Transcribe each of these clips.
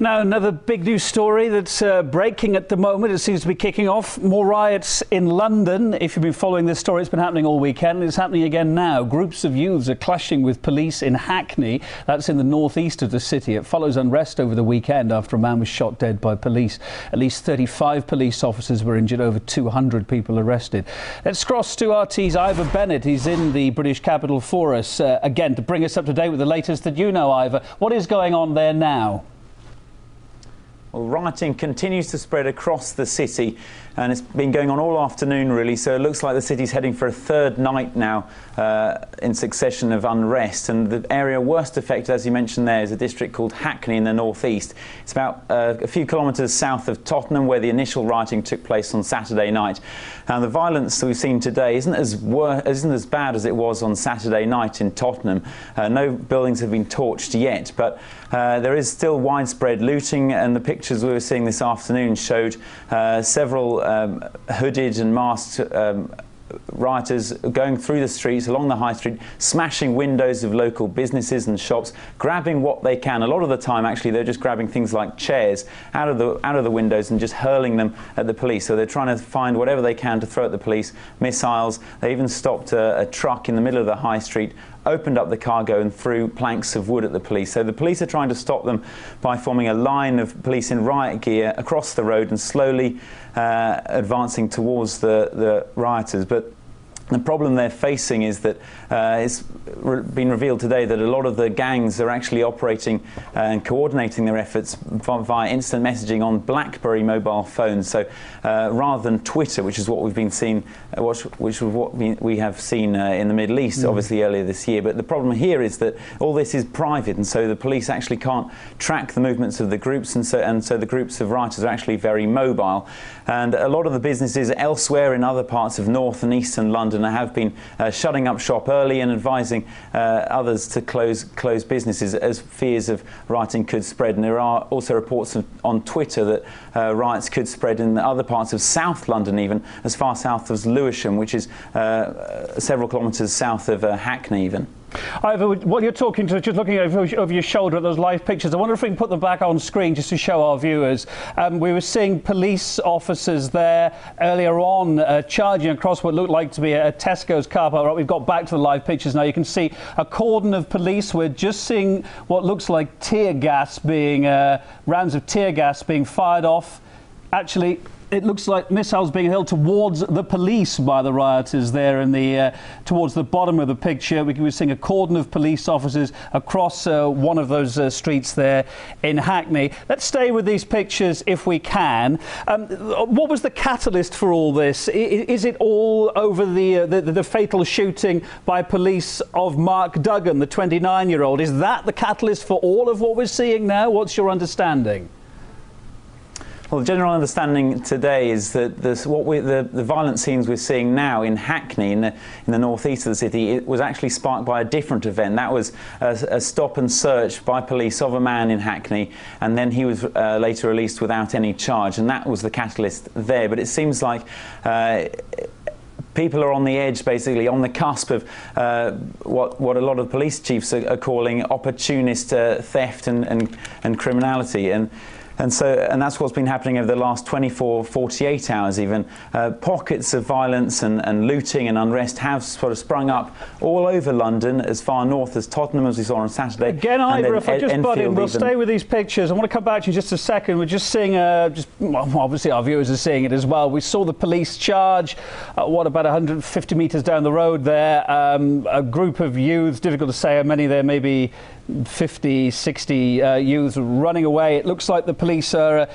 Now, another big news story that's breaking at the moment. It seems to be kicking off. More riots in London. If you've been following this story, it's been happening all weekend. It's happening again now. Groups of youths are clashing with police in Hackney. That's in the northeast of the city. It follows unrest over the weekend after a man was shot dead by police. At least 35 police officers were injured, over 200 people arrested. Let's cross to RT's Ivor Bennett. He's in the British capital for us again to bring us up to date with the latest that you know, Ivor. What is going on there now? Well, rioting continues to spread across the city, and it's been going on all afternoon really, so it looks like the city's heading for a third night now in succession of unrest. And the area worst affected, as you mentioned there, is a district called Hackney in the northeast. It's about a few kilometres south of Tottenham, where the initial rioting took place on Saturday night. Now, the violence that we've seen today isn't as bad as it was on Saturday night in Tottenham. No buildings have been torched yet, but there is still widespread looting, and the pictures we were seeing this afternoon showed several hooded and masked rioters going through the streets along the high street, smashing windows of local businesses and shops, grabbing what they can. A lot of the time, actually, they're just grabbing things like chairs out of the windows and just hurling them at the police. So they're trying to find whatever they can to throw at the police. Missiles. They even stopped a truck in the middle of the high street, opened up the cargo and threw planks of wood at the police. So the police are trying to stop them by forming a line of police in riot gear across the road and slowly advancing towards the rioters. But the problem they're facing is that it's been revealed today that a lot of the gangs are actually operating and coordinating their efforts via instant messaging on BlackBerry mobile phones. So rather than Twitter, which is what we've been seeing, which is what we have seen in the Middle East, obviously earlier this year. But the problem here is that all this is private, and so the police actually can't track the movements of the groups, and so the groups of rioters are actually very mobile. And a lot of the businesses elsewhere in other parts of north and eastern London have been shutting up shop early and advising others to close businesses as fears of rioting could spread. And there are also reports on Twitter that riots could spread in other parts of South London, even as far south as Lewisham, which is several kilometres south of Hackney even. Ivor, while you're talking, just looking over your shoulder at those live pictures, I wonder if we can put them back on screen just to show our viewers. We were seeing police officers there earlier on charging across what looked like to be a Tesco's car park. Right, we've got back to the live pictures now. You can see a cordon of police. We're just seeing what looks like tear gas being, rounds of tear gas being fired off. Actually, it looks like missiles being hurled towards the police by the rioters there in the towards the bottom of the picture. We were seeing a cordon of police officers across one of those streets there in Hackney. Let's stay with these pictures if we can. What was the catalyst for all this? Is it all over the fatal shooting by police of Mark Duggan, the 29-year-old? Is that the catalyst for all of what we're seeing now? What's your understanding? Well, the general understanding today is that the violent scenes we're seeing now in Hackney, in the northeast of the city, it was actually sparked by a different event. That was a stop and search by police of a man in Hackney, and then he was later released without any charge, and that was the catalyst there. But it seems like people are on the edge, basically on the cusp of what a lot of police chiefs are calling opportunist theft and criminality. And that's what's been happening over the last 24, 48 hours even. Pockets of violence and looting and unrest have sort of sprung up all over London, as far north as Tottenham, as we saw on Saturday. Again, Ivor, if I just butt in, we'll stay with these pictures. I want to come back to you in just a second. We're just seeing, obviously our viewers are seeing it as well. We saw the police charge, about 150 metres down the road there. A group of youths, difficult to say how many there may be, 50, 60 youths running away. It looks like the police are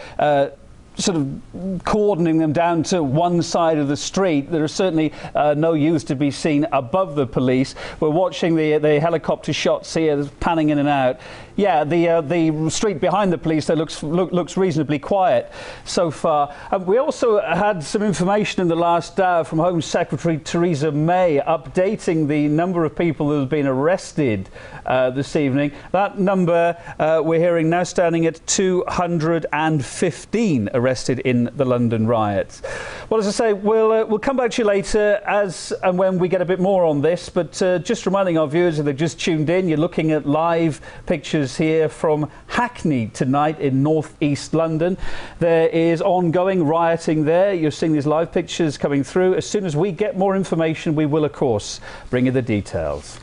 sort of cordoning them down to one side of the street. There are certainly no youths to be seen above the police. We're watching the helicopter shots here, panning in and out. Yeah, the street behind the police there looks reasonably quiet so far. We also had some information in the last hour from Home Secretary Theresa May updating the number of people who have been arrested this evening. That number we're hearing now standing at 215 arrested in the London riots. Well, as I say, we'll come back to you later as and when we get a bit more on this, but just reminding our viewers, if they've just tuned in, you're looking at live pictures pictures here from Hackney tonight in north-east London. There is ongoing rioting there. You're seeing these live pictures coming through. As soon as we get more information, we will, of course, bring you the details.